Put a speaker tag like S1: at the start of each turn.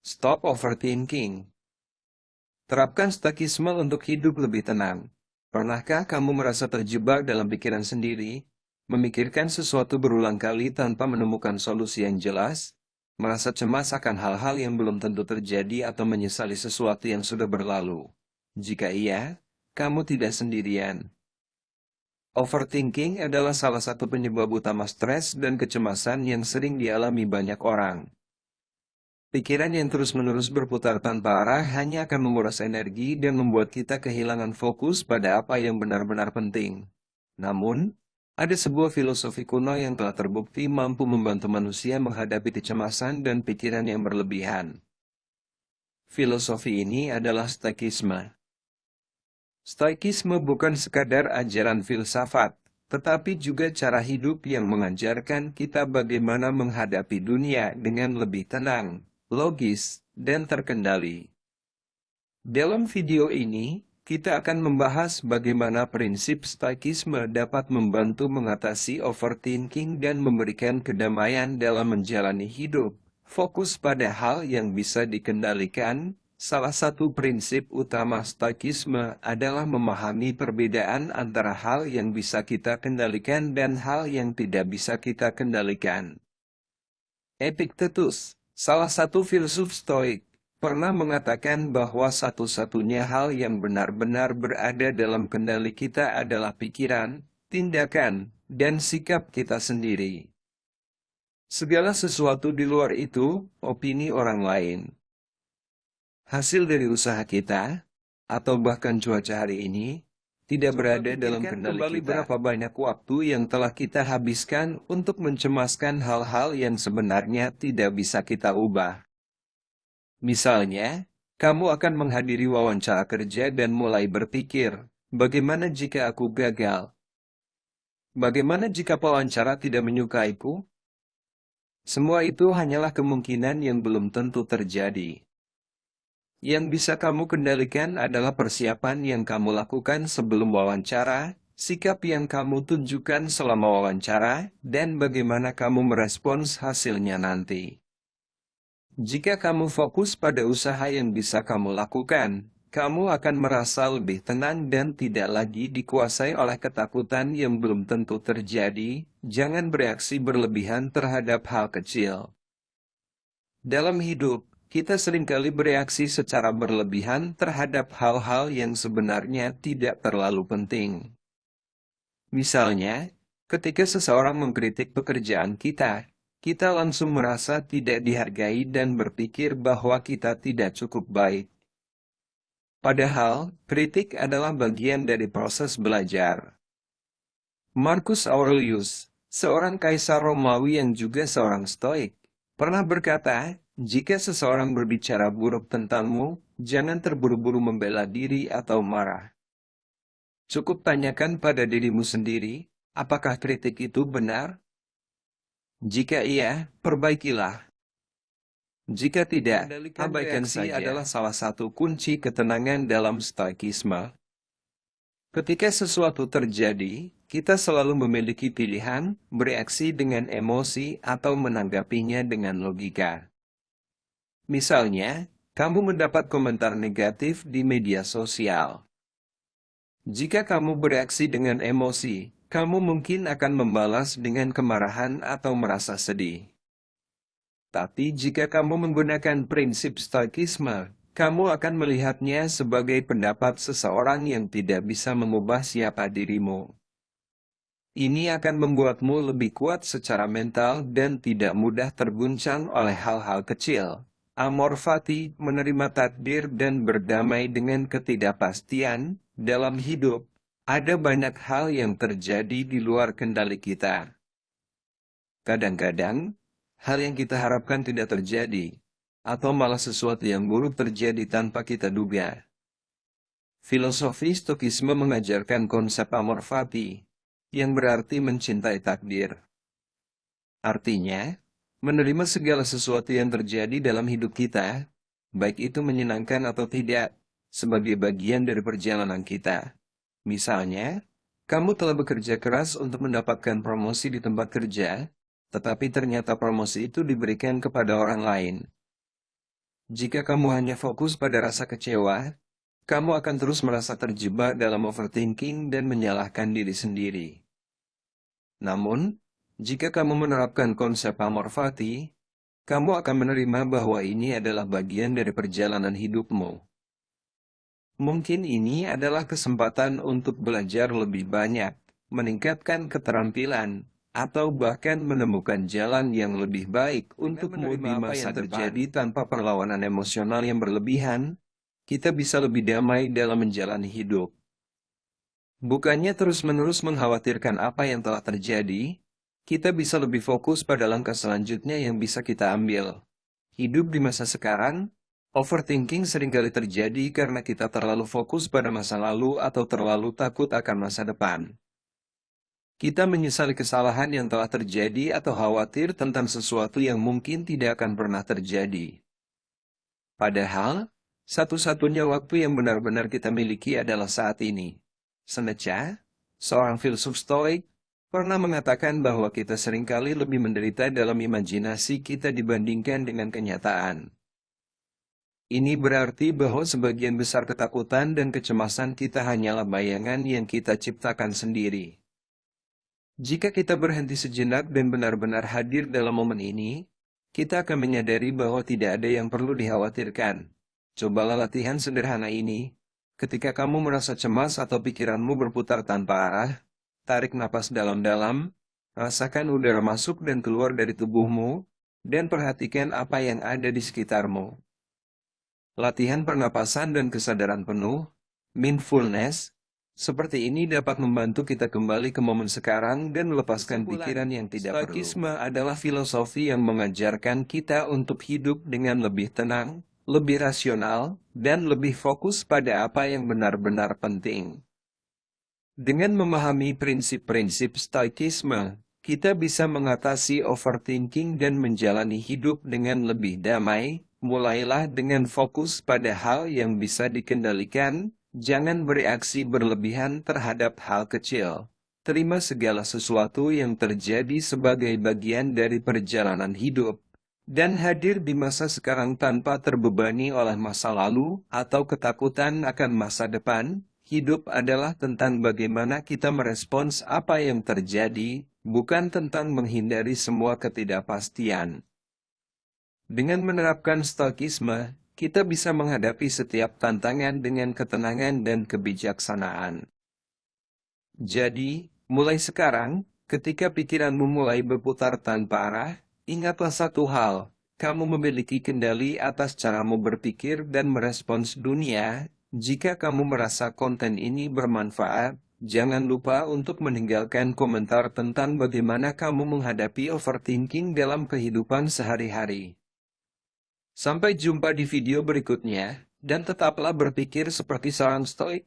S1: Stop overthinking. Terapkan stoikisme untuk hidup lebih tenang. Pernahkah kamu merasa terjebak dalam pikiran sendiri, memikirkan sesuatu berulang kali tanpa menemukan solusi yang jelas, merasa cemas akan hal-hal yang belum tentu terjadi atau menyesali sesuatu yang sudah berlalu? Jika iya, kamu tidak sendirian. Overthinking adalah salah satu penyebab utama stres dan kecemasan yang sering dialami banyak orang. Pikiran yang terus-menerus berputar tanpa arah hanya akan menguras energi dan membuat kita kehilangan fokus pada apa yang benar-benar penting. Namun, ada sebuah filosofi kuno yang telah terbukti mampu membantu manusia menghadapi kecemasan dan pikiran yang berlebihan. Filosofi ini adalah stoikisme. Stoikisme bukan sekadar ajaran filsafat, tetapi juga cara hidup yang mengajarkan kita bagaimana menghadapi dunia dengan lebih tenang, logis, dan terkendali. Dalam video ini, kita akan membahas bagaimana prinsip stoikisme dapat membantu mengatasi overthinking dan memberikan kedamaian dalam menjalani hidup. Fokus pada hal yang bisa dikendalikan. Salah satu prinsip utama stoikisme adalah memahami perbedaan antara hal yang bisa kita kendalikan dan hal yang tidak bisa kita kendalikan. Epictetus, salah satu filsuf stoik, pernah mengatakan bahwa satu-satunya hal yang benar-benar berada dalam kendali kita adalah pikiran, tindakan, dan sikap kita sendiri. Segala sesuatu di luar itu, opini orang lain, hasil dari usaha kita, atau bahkan cuaca hari ini, tidak berada dalam kendali kita. Berapa banyak waktu yang telah kita habiskan untuk mencemaskan hal-hal yang sebenarnya tidak bisa kita ubah. Misalnya, kamu akan menghadiri wawancara kerja dan mulai berpikir, bagaimana jika aku gagal? Bagaimana jika pewawancara tidak menyukaiku? Semua itu hanyalah kemungkinan yang belum tentu terjadi. Yang bisa kamu kendalikan adalah persiapan yang kamu lakukan sebelum wawancara, sikap yang kamu tunjukkan selama wawancara, dan bagaimana kamu merespons hasilnya nanti. Jika kamu fokus pada usaha yang bisa kamu lakukan, kamu akan merasa lebih tenang dan tidak lagi dikuasai oleh ketakutan yang belum tentu terjadi. Jangan bereaksi berlebihan terhadap hal kecil. Dalam hidup, kita seringkali bereaksi secara berlebihan terhadap hal-hal yang sebenarnya tidak terlalu penting. Misalnya, ketika seseorang mengkritik pekerjaan kita langsung merasa tidak dihargai dan berpikir bahwa kita tidak cukup baik. Padahal, kritik adalah bagian dari proses belajar. Marcus Aurelius, seorang kaisar Romawi yang juga seorang stoik, pernah berkata, jika seseorang berbicara buruk tentangmu, jangan terburu-buru membela diri atau marah. Cukup tanyakan pada dirimu sendiri, apakah kritik itu benar? Jika iya, perbaikilah. Jika tidak, abaikan saja. Adalah salah satu kunci ketenangan dalam stoikisme. Ketika sesuatu terjadi, kita selalu memiliki pilihan, bereaksi dengan emosi atau menanggapinya dengan logika. Misalnya, kamu mendapat komentar negatif di media sosial. Jika kamu bereaksi dengan emosi, kamu mungkin akan membalas dengan kemarahan atau merasa sedih. Tapi jika kamu menggunakan prinsip stoikisme, kamu akan melihatnya sebagai pendapat seseorang yang tidak bisa mengubah siapa dirimu. Ini akan membuatmu lebih kuat secara mental dan tidak mudah terguncang oleh hal-hal kecil. Amor fati, menerima takdir dan berdamai dengan ketidakpastian dalam hidup. Ada banyak hal yang terjadi di luar kendali kita. Kadang-kadang, hal yang kita harapkan tidak terjadi, atau malah sesuatu yang buruk terjadi tanpa kita duga. Filosofi Stoikisme mengajarkan konsep amor fati, yang berarti mencintai takdir. Artinya, menerima segala sesuatu yang terjadi dalam hidup kita, baik itu menyenangkan atau tidak, sebagai bagian dari perjalanan kita. Misalnya, kamu telah bekerja keras untuk mendapatkan promosi di tempat kerja, tetapi ternyata promosi itu diberikan kepada orang lain. Jika kamu hanya fokus pada rasa kecewa, kamu akan terus merasa terjebak dalam overthinking dan menyalahkan diri sendiri. Namun, jika kamu menerapkan konsep amor fati, kamu akan menerima bahwa ini adalah bagian dari perjalanan hidupmu. Mungkin ini adalah kesempatan untuk belajar lebih banyak, meningkatkan keterampilan, atau bahkan menemukan jalan yang lebih baik untukmu di masa depan. Terjadi tanpa perlawanan emosional yang berlebihan, kita bisa lebih damai dalam menjalani hidup. Bukannya terus-menerus mengkhawatirkan apa yang telah terjadi, kita bisa lebih fokus pada langkah selanjutnya yang bisa kita ambil. Hidup di masa sekarang, overthinking seringkali terjadi karena kita terlalu fokus pada masa lalu atau terlalu takut akan masa depan. Kita menyesali kesalahan yang telah terjadi atau khawatir tentang sesuatu yang mungkin tidak akan pernah terjadi. Padahal, satu-satunya waktu yang benar-benar kita miliki adalah saat ini. Seneca, seorang filsuf Stoik, pernah mengatakan bahwa kita seringkali lebih menderita dalam imajinasi kita dibandingkan dengan kenyataan. Ini berarti bahwa sebagian besar ketakutan dan kecemasan kita hanyalah bayangan yang kita ciptakan sendiri. Jika kita berhenti sejenak dan benar-benar hadir dalam momen ini, kita akan menyadari bahwa tidak ada yang perlu dikhawatirkan. Cobalah latihan sederhana ini. Ketika kamu merasa cemas atau pikiranmu berputar tanpa arah, tarik napas dalam-dalam, rasakan udara masuk dan keluar dari tubuhmu, dan perhatikan apa yang ada di sekitarmu. Latihan pernapasan dan kesadaran penuh, mindfulness, seperti ini dapat membantu kita kembali ke momen sekarang dan melepaskan pikiran yang tidak perlu. Stoikisme adalah filosofi yang mengajarkan kita untuk hidup dengan lebih tenang, lebih rasional, dan lebih fokus pada apa yang benar-benar penting. Dengan memahami prinsip-prinsip Stoikisme, kita bisa mengatasi overthinking dan menjalani hidup dengan lebih damai. Mulailah dengan fokus pada hal yang bisa dikendalikan, jangan bereaksi berlebihan terhadap hal kecil. Terima segala sesuatu yang terjadi sebagai bagian dari perjalanan hidup, dan hadir di masa sekarang tanpa terbebani oleh masa lalu atau ketakutan akan masa depan. Hidup adalah tentang bagaimana kita merespons apa yang terjadi, bukan tentang menghindari semua ketidakpastian. Dengan menerapkan Stoikisme, kita bisa menghadapi setiap tantangan dengan ketenangan dan kebijaksanaan. Jadi, mulai sekarang, ketika pikiranmu mulai berputar tanpa arah, ingatlah satu hal, kamu memiliki kendali atas caramu berpikir dan merespons dunia. Jika kamu merasa konten ini bermanfaat, jangan lupa untuk meninggalkan komentar tentang bagaimana kamu menghadapi overthinking dalam kehidupan sehari-hari. Sampai jumpa di video berikutnya, dan tetaplah berpikir seperti seorang Stoik.